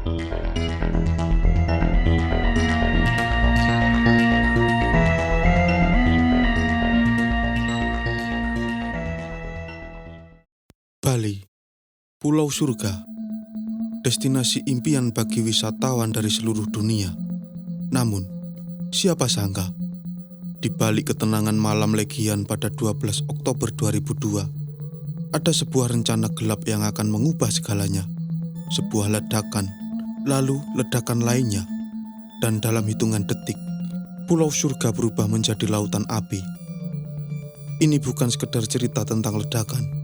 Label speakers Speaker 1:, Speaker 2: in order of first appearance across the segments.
Speaker 1: Bali, Pulau Surga, destinasi impian bagi wisatawan dari seluruh dunia. Namun, siapa sangka, di balik ketenangan malam Legian pada 12 Oktober 2002, ada sebuah rencana gelap yang akan mengubah segalanya. Sebuah ledakan, lalu ledakan lainnya, dan dalam hitungan detik, Pulau Surga berubah menjadi lautan api. Ini bukan sekedar cerita tentang ledakan.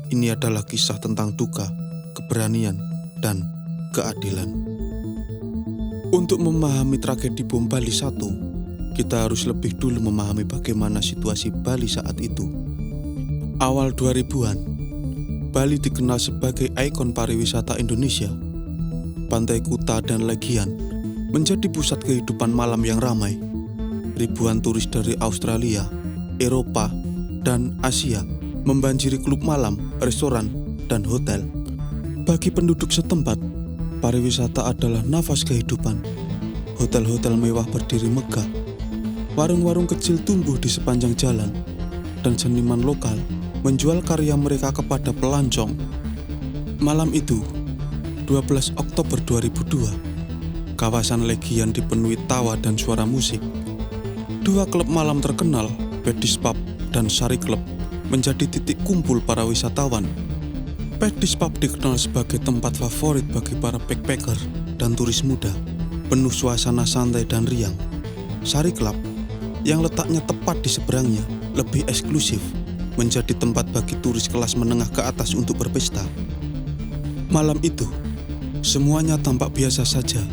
Speaker 1: Ini adalah kisah tentang duka, keberanian, dan keadilan. Untuk memahami tragedi bom Bali 1, kita harus lebih dulu memahami bagaimana situasi Bali saat itu. Awal 2000-an, Bali dikenal sebagai ikon pariwisata Indonesia. Pantai Kuta dan Legian menjadi pusat kehidupan malam yang ramai. Ribuan turis dari Australia, Eropa, dan Asia membanjiri klub malam, restoran, dan hotel. Bagi penduduk setempat, pariwisata adalah nafas kehidupan. Hotel-hotel mewah berdiri megah, warung-warung kecil tumbuh di sepanjang jalan, dan seniman lokal menjual karya mereka kepada pelancong. Malam itu, 12 Oktober 2002, kawasan Legian dipenuhi tawa dan suara musik. Dua klub malam terkenal, Paddy's Pub dan Sari Club, menjadi titik kumpul para wisatawan. Paddy's Pub dikenal sebagai tempat favorit bagi para backpacker dan turis muda, penuh suasana santai dan riang. Sari Club, yang letaknya tepat di seberangnya, lebih eksklusif, menjadi tempat bagi turis kelas menengah ke atas untuk berpesta. Malam itu, semuanya tampak biasa saja.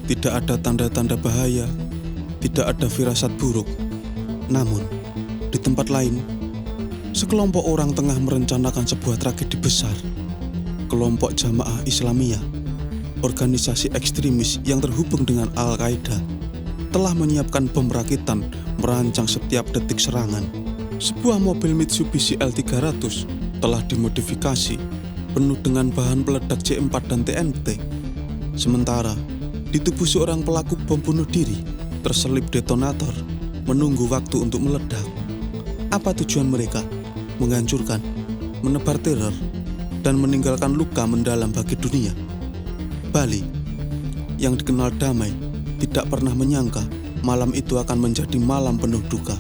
Speaker 1: Tidak ada tanda-tanda bahaya, tidak ada firasat buruk. Namun, di tempat lain, sekelompok orang tengah merencanakan sebuah tragedi besar. Kelompok Jamaah Islamiyah, organisasi ekstremis yang terhubung dengan Al-Qaeda, telah menyiapkan bom rakitan merancang setiap detik serangan. Sebuah mobil Mitsubishi L300 telah dimodifikasi, penuh dengan bahan peledak C4 dan TNT. Sementara, di tubuh seorang pelaku bom bunuh diri terselip detonator, menunggu waktu untuk meledak. Apa tujuan mereka? Menghancurkan, menebar teror, dan meninggalkan luka mendalam bagi dunia. Bali, yang dikenal damai, tidak pernah menyangka malam itu akan menjadi malam penuh duka.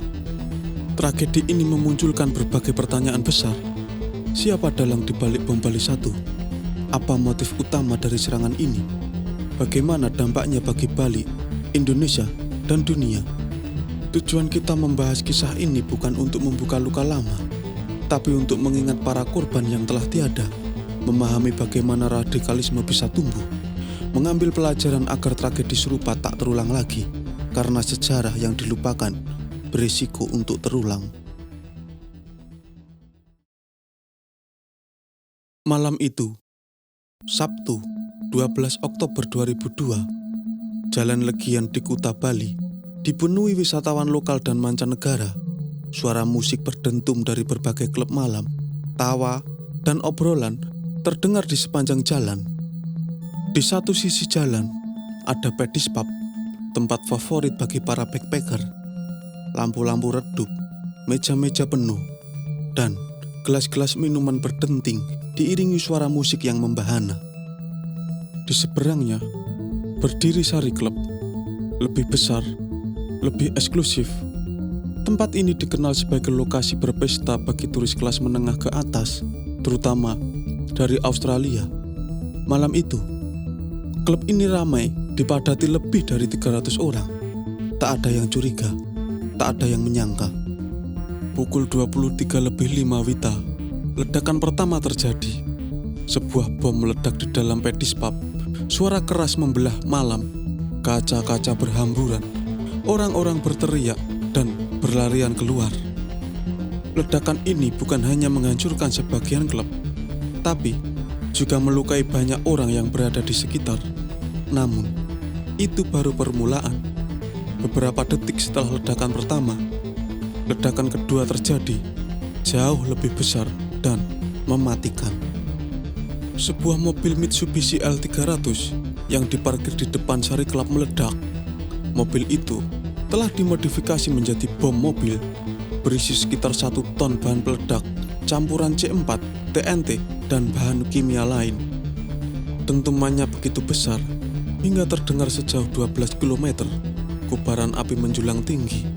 Speaker 1: Tragedi ini memunculkan berbagai pertanyaan besar. Siapa dalang di balik bom Bali 1? Apa motif utama dari serangan ini? Bagaimana dampaknya bagi Bali, Indonesia, dan dunia? Tujuan kita membahas kisah ini bukan untuk membuka luka lama, tapi untuk mengingat para korban yang telah tiada, memahami bagaimana radikalisme bisa tumbuh, mengambil pelajaran agar tragedi serupa tak terulang lagi, karena sejarah yang dilupakan berisiko untuk terulang. Malam itu, Sabtu, 12 Oktober 2002, Jalan Legian di Kuta Bali dipenuhi wisatawan lokal dan mancanegara. Suara musik berdentum dari berbagai klub malam, tawa, dan obrolan terdengar di sepanjang jalan. Di satu sisi jalan, ada Paddy's Pub, tempat favorit bagi para backpacker. Lampu-lampu redup, meja-meja penuh, dan gelas-gelas minuman berdenting diiringi suara musik yang membahana. Di seberangnya, berdiri Sari Club, lebih besar, lebih eksklusif. Tempat ini dikenal sebagai lokasi berpesta bagi turis kelas menengah ke atas, terutama dari Australia. Malam itu, klub ini ramai, dipadati lebih dari 300 orang. Tak ada yang curiga, tak ada yang menyangka. Pukul 23:05 WITA, ledakan pertama terjadi. Sebuah bom meledak di dalam Paddy's Pub. Suara keras membelah malam, kaca-kaca berhamburan. Orang-orang berteriak dan berlarian keluar. Ledakan ini bukan hanya menghancurkan sebagian klub, tapi juga melukai banyak orang yang berada di sekitar. Namun, itu baru permulaan. Beberapa detik setelah ledakan pertama, ledakan kedua terjadi, jauh lebih besar dan mematikan. Sebuah mobil Mitsubishi L300 yang diparkir di depan Sari Club meledak. Mobil itu telah dimodifikasi menjadi bom mobil berisi sekitar 1 ton bahan peledak, campuran C4, TNT, dan bahan kimia lain. Dentumannya begitu besar hingga terdengar sejauh 12 km. Kobaran api menjulang tinggi.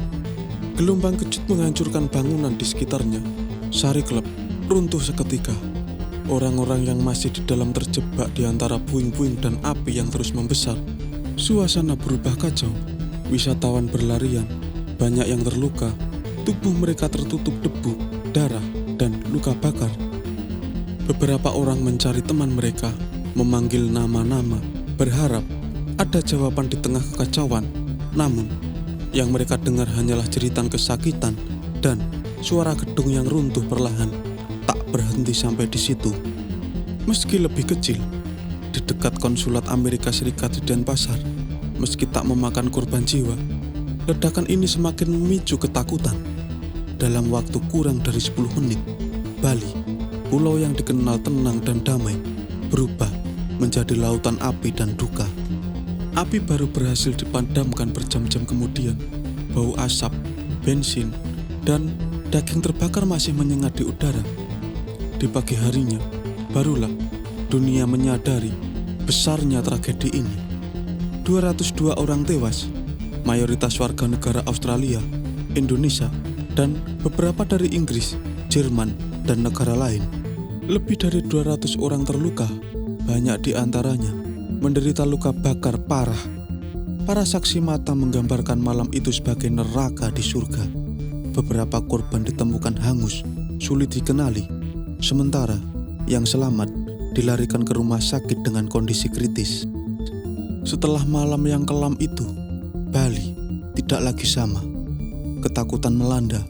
Speaker 1: Gelombang kejut menghancurkan bangunan di sekitarnya. Sari Club runtuh seketika. Orang-orang yang masih di dalam terjebak di antara puing-puing dan api yang terus membesar. Suasana berubah kacau. Wisatawan berlarian, banyak yang terluka. Tubuh mereka tertutup debu, darah, dan luka bakar. Beberapa orang mencari teman mereka, memanggil nama-nama, berharap ada jawaban di tengah kekacauan. Namun, yang mereka dengar hanyalah jeritan kesakitan dan suara gedung yang runtuh perlahan. Tak berhenti sampai di situ. Meski lebih kecil, di dekat konsulat Amerika Serikat di Denpasar, meski tak memakan korban jiwa, ledakan ini semakin memicu ketakutan. Dalam waktu kurang dari 10 menit, Bali, pulau yang dikenal tenang dan damai, berubah menjadi lautan api dan duka. Api baru berhasil dipadamkan berjam-jam kemudian. Bau asap, bensin, dan daging terbakar masih menyengat di udara. Di pagi harinya, barulah dunia menyadari besarnya tragedi ini. 202 orang tewas, mayoritas warga negara Australia, Indonesia, dan beberapa dari Inggris, Jerman, dan negara lain. Lebih dari 200 orang terluka, banyak di antaranya menderita luka bakar parah. Para saksi mata menggambarkan malam itu sebagai neraka di surga. Beberapa korban ditemukan hangus, sulit dikenali. Sementara yang selamat dilarikan ke rumah sakit dengan kondisi kritis. Setelah malam yang kelam itu, Bali tidak lagi sama. Ketakutan melanda,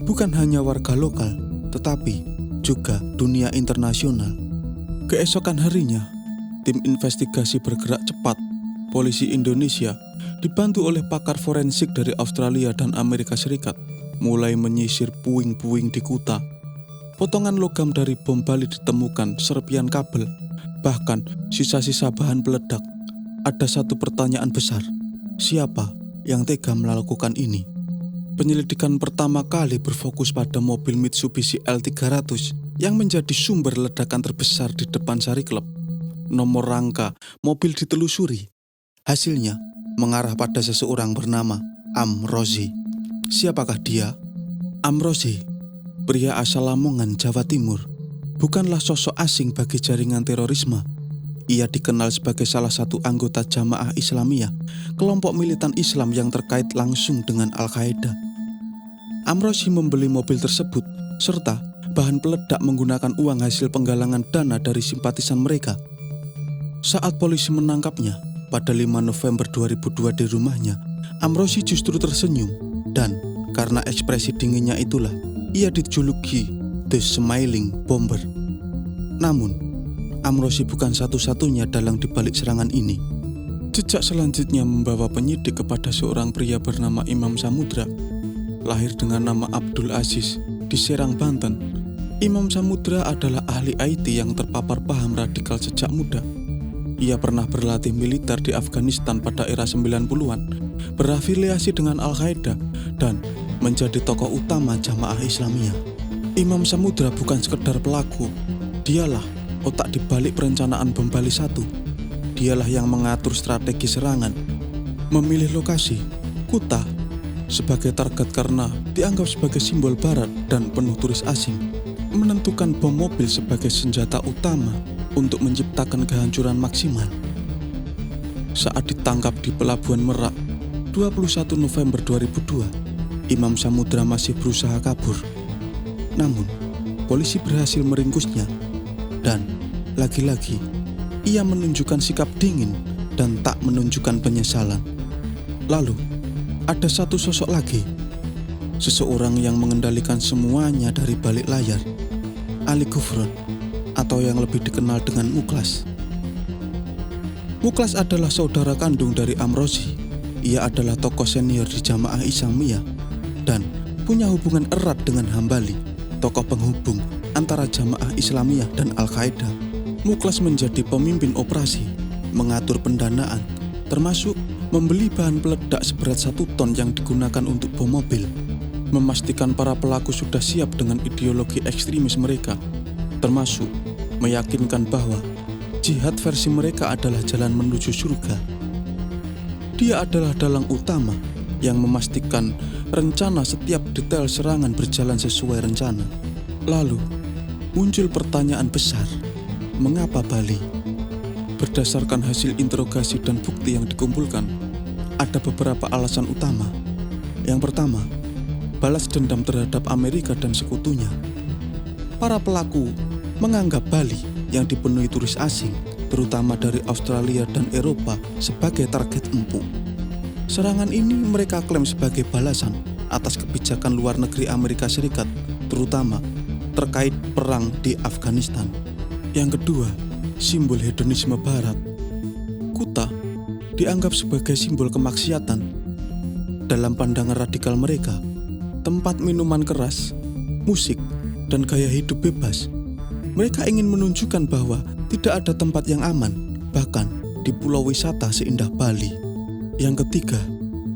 Speaker 1: bukan hanya warga lokal, tetapi juga dunia internasional. Keesokan harinya, tim investigasi bergerak cepat. Polisi Indonesia, dibantu oleh pakar forensik dari Australia dan Amerika Serikat, mulai menyisir puing-puing di Kuta. Potongan logam dari bom Bali ditemukan, serpian kabel, bahkan sisa-sisa bahan peledak. Ada satu pertanyaan besar, siapa yang tega melakukan ini? Penyelidikan pertama kali berfokus pada mobil Mitsubishi L300 yang menjadi sumber ledakan terbesar di depan Sari Club. Nomor rangka mobil ditelusuri. Hasilnya mengarah pada seseorang bernama Amrozi. Siapakah dia? Amrozi, pria asal Lamongan, Jawa Timur, bukanlah sosok asing bagi jaringan terorisme. Ia dikenal sebagai salah satu anggota Jamaah Islamiyah, kelompok militan Islam yang terkait langsung dengan Al-Qaeda. Amrozi membeli mobil tersebut, serta bahan peledak menggunakan uang hasil penggalangan dana dari simpatisan mereka. Saat polisi menangkapnya pada 5 November 2002 di rumahnya, Amrozi justru tersenyum, dan karena ekspresi dinginnya itulah ia dijuluki The Smiling Bomber. Namun, Amrozi bukan satu-satunya dalang dibalik serangan ini. Jejak selanjutnya membawa penyidik kepada seorang pria bernama Imam Samudra. Lahir dengan nama Abdul Aziz di Serang, Banten, Imam Samudra adalah ahli IT yang terpapar paham radikal sejak muda. Ia pernah berlatih militer di Afghanistan pada era 90-an, berafiliasi dengan Al-Qaeda, dan menjadi tokoh utama Jamaah Islamiyah. Imam Samudra bukan sekedar pelaku, dialah otak di balik perencanaan bom Bali 1. Dialah yang mengatur strategi serangan, memilih lokasi, Kuta, sebagai target karena dianggap sebagai simbol barat dan penuh turis asing, menentukan bom mobil sebagai senjata utama untuk menciptakan kehancuran maksimal. Saat ditangkap di Pelabuhan Merak, 21 November 2002, Imam Samudra masih berusaha kabur. Namun, polisi berhasil meringkusnya. Dan lagi-lagi, ia menunjukkan sikap dingin dan tak menunjukkan penyesalan. Lalu, ada satu sosok lagi. Seseorang yang mengendalikan semuanya dari balik layar. Ali Gufron, atau yang lebih dikenal dengan Muklas. Muklas adalah saudara kandung dari Amrozi. Ia adalah tokoh senior di Jamaah Islamiyah dan punya hubungan erat dengan Hambali, tokoh penghubung antara Jamaah Islamiyah dan Al-Qaeda. Muklas menjadi pemimpin operasi, mengatur pendanaan, termasuk membeli bahan peledak seberat 1 ton yang digunakan untuk bom mobil, memastikan para pelaku sudah siap dengan ideologi ekstremis mereka, termasuk meyakinkan bahwa jihad versi mereka adalah jalan menuju surga. Dia adalah dalang utama yang memastikan rencana setiap detail serangan berjalan sesuai rencana. Lalu, muncul pertanyaan besar, mengapa Bali? Berdasarkan hasil interogasi dan bukti yang dikumpulkan, ada beberapa alasan utama. Yang pertama, balas dendam terhadap Amerika dan sekutunya. Para pelaku menganggap Bali yang dipenuhi turis asing, terutama dari Australia dan Eropa, sebagai target empuk. Serangan ini mereka klaim sebagai balasan atas kebijakan luar negeri Amerika Serikat, terutama terkait perang di Afghanistan. Yang kedua, simbol hedonisme Barat. Kuta dianggap sebagai simbol kemaksiatan. Dalam pandangan radikal mereka, tempat minuman keras, musik, dan gaya hidup bebas. Mereka ingin menunjukkan bahwa tidak ada tempat yang aman, bahkan di pulau wisata seindah Bali. Yang ketiga,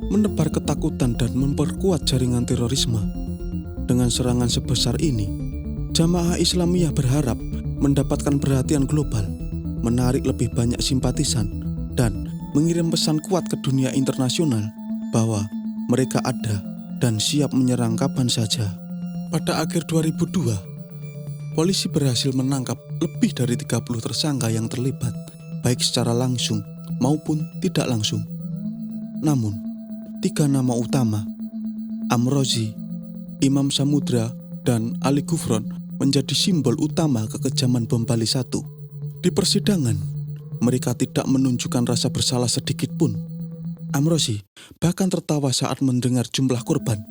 Speaker 1: menebar ketakutan dan memperkuat jaringan terorisme. Dengan serangan sebesar ini, Jamaah Islamiyah berharap mendapatkan perhatian global, menarik lebih banyak simpatisan, dan mengirim pesan kuat ke dunia internasional bahwa mereka ada dan siap menyerang kapan saja. Pada akhir 2002, polisi berhasil menangkap lebih dari 30 tersangka yang terlibat, baik secara langsung maupun tidak langsung. Namun, 3 nama utama, Amrozi, Imam Samudra, dan Ali Gufron menjadi simbol utama kekejaman bom Bali 1. Di persidangan, mereka tidak menunjukkan rasa bersalah sedikit pun. Amrozi bahkan tertawa saat mendengar jumlah korban.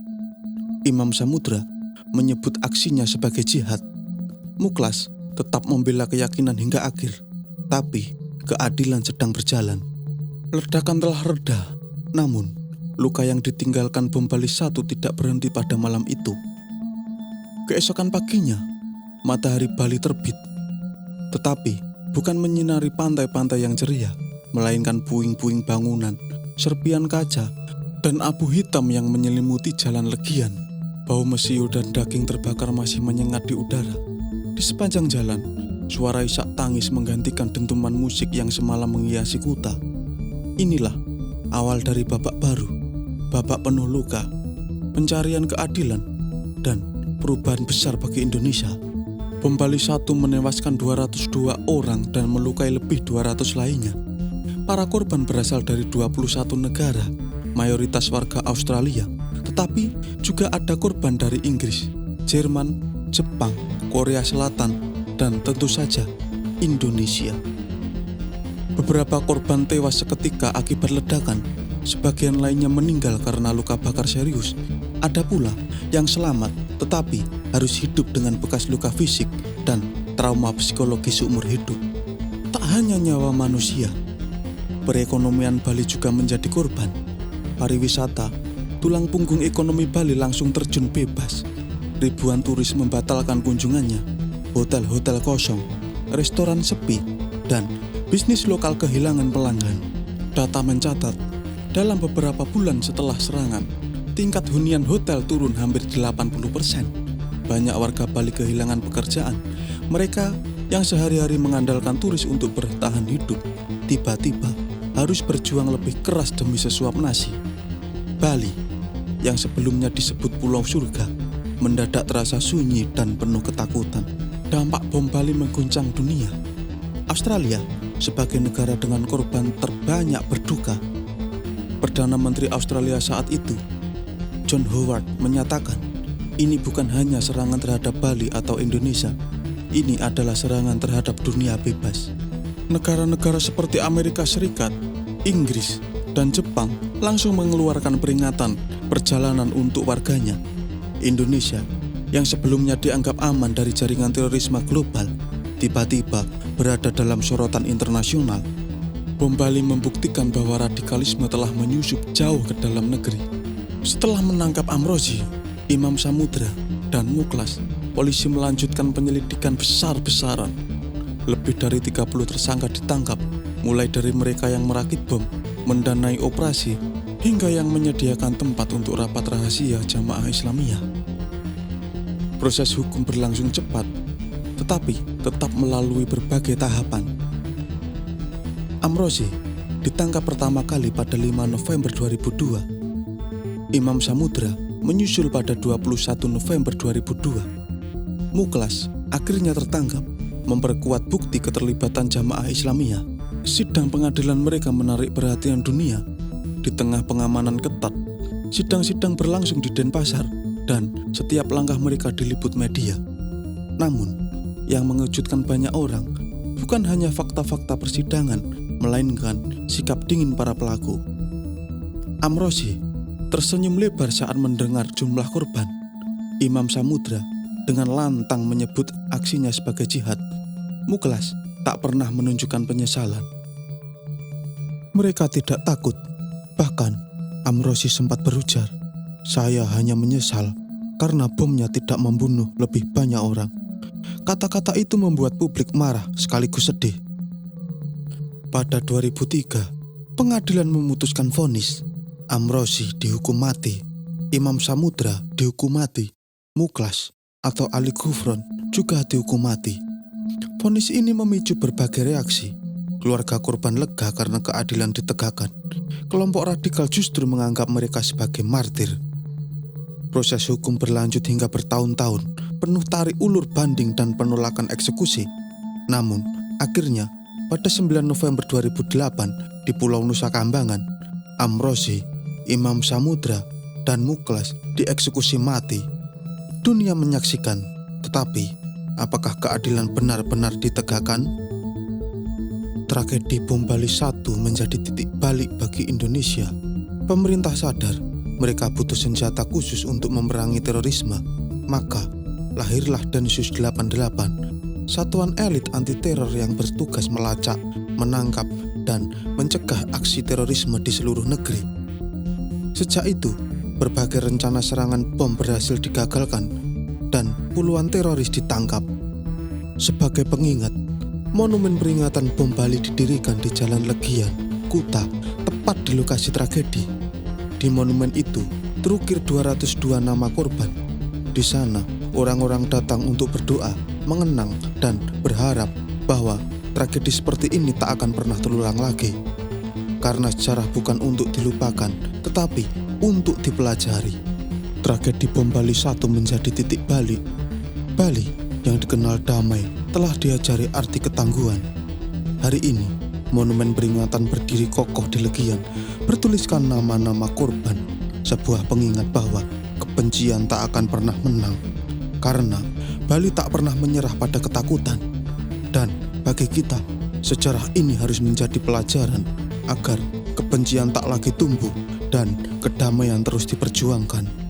Speaker 1: Imam Samudra menyebut aksinya sebagai jihad. Muklas tetap membela keyakinan hingga akhir, tapi keadilan sedang berjalan. Ledakan telah reda, namun luka yang ditinggalkan bom Bali 1 tidak berhenti pada malam itu. Keesokan paginya, matahari Bali terbit. Tetapi bukan menyinari pantai-pantai yang ceria, melainkan puing-puing bangunan, serpian kaca, dan abu hitam yang menyelimuti jalan Legian. Bau mesiu dan daging terbakar masih menyengat di udara. Di sepanjang jalan, suara isak tangis menggantikan dentuman musik yang semalam menghiasi Kuta. Inilah awal dari babak baru, babak penuh luka, pencarian keadilan, dan perubahan besar bagi Indonesia. Bom Bali 1 menewaskan 202 orang dan melukai lebih 200 lainnya. Para korban berasal dari 21 negara, mayoritas warga Australia, tetapi juga ada korban dari Inggris, Jerman, Jepang, Korea Selatan, dan tentu saja Indonesia. Beberapa korban tewas seketika akibat ledakan, sebagian lainnya meninggal karena luka bakar serius. Ada pula yang selamat tetapi harus hidup dengan bekas luka fisik dan trauma psikologis seumur hidup. Tak hanya nyawa manusia, perekonomian Bali juga menjadi korban. Pariwisata, tulang punggung ekonomi Bali langsung terjun bebas. Ribuan turis membatalkan kunjungannya, hotel-hotel kosong, restoran sepi, dan bisnis lokal kehilangan pelanggan. Data mencatat, dalam beberapa bulan setelah serangan, tingkat hunian hotel turun hampir 80%. Banyak warga Bali kehilangan pekerjaan. Mereka yang sehari-hari mengandalkan turis untuk bertahan hidup, tiba-tiba harus berjuang lebih keras demi sesuap nasi. Bali, yang sebelumnya disebut Pulau Surga, mendadak terasa sunyi dan penuh ketakutan. Dampak bom Bali mengguncang dunia. Australia, sebagai negara dengan korban terbanyak, berduka. Perdana Menteri Australia saat itu, John Howard, menyatakan, ini bukan hanya serangan terhadap Bali atau Indonesia, ini adalah serangan terhadap dunia bebas. Negara-negara seperti Amerika Serikat, Inggris, dan Jepang langsung mengeluarkan peringatan perjalanan untuk warganya. Indonesia, yang sebelumnya dianggap aman dari jaringan terorisme global, tiba-tiba berada dalam sorotan internasional. Bom Bali membuktikan bahwa radikalisme telah menyusup jauh ke dalam negeri. Setelah menangkap Amrozi, Imam Samudra, dan Muklas, polisi melanjutkan penyelidikan besar-besaran. Lebih dari 30 tersangka ditangkap, mulai dari mereka yang merakit bom, mendanai operasi, hingga yang menyediakan tempat untuk rapat rahasia jamaah Islamiyah. Proses hukum berlangsung cepat, tetapi tetap melalui berbagai tahapan. Amrozi ditangkap pertama kali pada 5 November 2002. Imam Samudra menyusul pada 21 November 2002. Muklas akhirnya tertangkap, memperkuat bukti keterlibatan jamaah Islamiyah. Sidang pengadilan mereka menarik perhatian dunia. Di tengah pengamanan ketat, sidang-sidang berlangsung di Denpasar dan setiap langkah mereka diliput media. Namun, yang mengejutkan banyak orang bukan hanya fakta-fakta persidangan, melainkan sikap dingin para pelaku. Amrozi tersenyum lebar saat mendengar jumlah korban. Imam Samudra dengan lantang menyebut aksinya sebagai jihad. Muklas tak pernah menunjukkan penyesalan. Mereka tidak takut. Bahkan Amrozi sempat berujar, "Saya hanya menyesal karena bomnya tidak membunuh lebih banyak orang." Kata-kata itu membuat publik marah sekaligus sedih. Pada 2003, pengadilan memutuskan vonis. Amrozi dihukum mati, Imam Samudra dihukum mati, Muklas atau Ali Gufron juga dihukum mati. Vonis ini memicu berbagai reaksi. Keluarga korban lega karena keadilan ditegakkan. Kelompok radikal justru menganggap mereka sebagai martir. Proses hukum berlanjut hingga bertahun-tahun, penuh tarik ulur banding dan penolakan eksekusi. Namun, akhirnya pada 9 November 2008 di Pulau Nusa Kambangan, Amrozi, Imam Samudra, dan Muklas dieksekusi mati. Dunia menyaksikan, tetapi apakah keadilan benar-benar ditegakkan? Tragedi bom Bali 1 menjadi titik balik bagi Indonesia. Pemerintah sadar mereka butuh senjata khusus untuk memerangi terorisme. Maka lahirlah Densus 88, satuan elit anti-teror yang bertugas melacak, menangkap, dan mencegah aksi terorisme di seluruh negeri. Sejak itu, berbagai rencana serangan bom berhasil digagalkan dan puluhan teroris ditangkap. Sebagai pengingat, monumen peringatan bom Bali didirikan di Jalan Legian, Kuta, tepat di lokasi tragedi. Di monumen itu terukir 202 nama korban. Di sana, orang-orang datang untuk berdoa, mengenang, dan berharap bahwa tragedi seperti ini tak akan pernah terulang lagi. Karena sejarah bukan untuk dilupakan, tetapi untuk dipelajari. Tragedi bom Bali 1 menjadi titik balik. Bali yang dikenal damai telah diajari arti ketangguhan. Hari ini, monumen peringatan berdiri kokoh di Legian, bertuliskan nama-nama korban, sebuah pengingat bahwa kebencian tak akan pernah menang. Karena Bali tak pernah menyerah pada ketakutan. Dan bagi kita, sejarah ini harus menjadi pelajaran agar kebencian tak lagi tumbuh dan kedamaian terus diperjuangkan.